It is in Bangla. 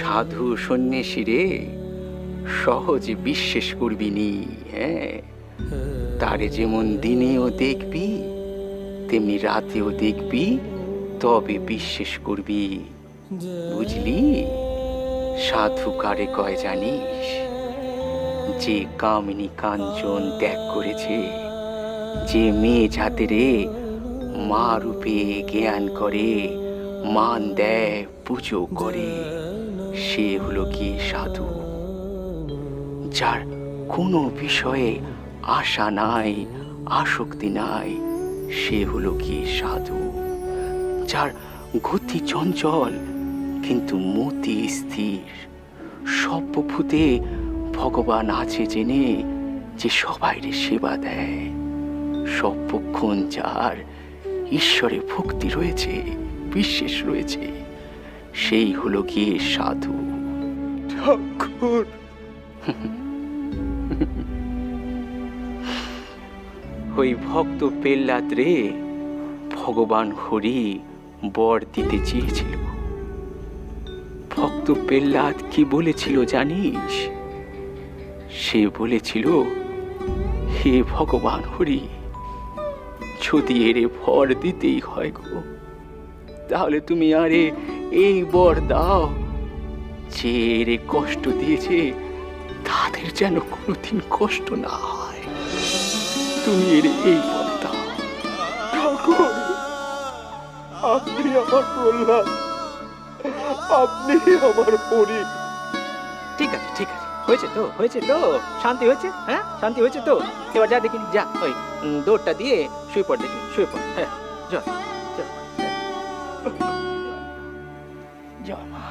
সাধু সন্ন্যাসী রে সহজে বিশ্বাস করবি নি। হ্যাঁ, তারে যেমন দিনেও দেখবি তেমনি রাতেও দেখবি, তবে বিশ্বাস করবি। বুঝলি? সাধু কারে কয় জানিস? যে কামিনী কাঞ্চন ত্যাগ করেছে, যে মেয়ে জাতেরে মা রূপে জ্ঞান করে, মান দেয়, পুজো করে, সে হলো কি সাধু। যার কোনো বিষয়ে আশা নাই, আসক্তি নাই, সে হলো কি সাধু। যার গতি চঞ্চল কিন্তু মতি স্থির, সর্বভূতে ভগবান আছে জেনে যে সবাইরে সেবা দেয়, সর্বক্ষণ যার ঈশ্বরে ভক্তি রয়েছে, বিশ্বাস রয়েছে, সেই হলো গিয়ে সাধু। ঠাকুর, ওই ভক্ত পেল্লাদ রে ভগবান হরি বর দিতে চেয়েছিল। ভক্ত পেল্লাদ কি বলেছিল জানিস? সে বলেছিল, হে ভগবান হরি, যদি এরে বর দিতেই হয় গো, তাহলে তুমি আরে এই বর দাও যে এরে কষ্ট দিয়েছে তাদের যেন কোনোদিন কষ্ট না হয়। তুমি এর এই বর দাও। ঠাকুর, আপনি আমার প্রহ্লাদ, আপনি আমার হরি। ঠিক আছে, ঠিক আছে, হয়েছে তো, হয়েছে তো, শান্তি হয়েছে। হ্যাঁ, শান্তি হয়েছে তো। এবার যা দেখিনি, যা ওই দৌড়টা দিয়ে শুয়ে পড়, দেখিনি শুয়ে পড়। হ্যাঁ, জয় জয় জয় মা।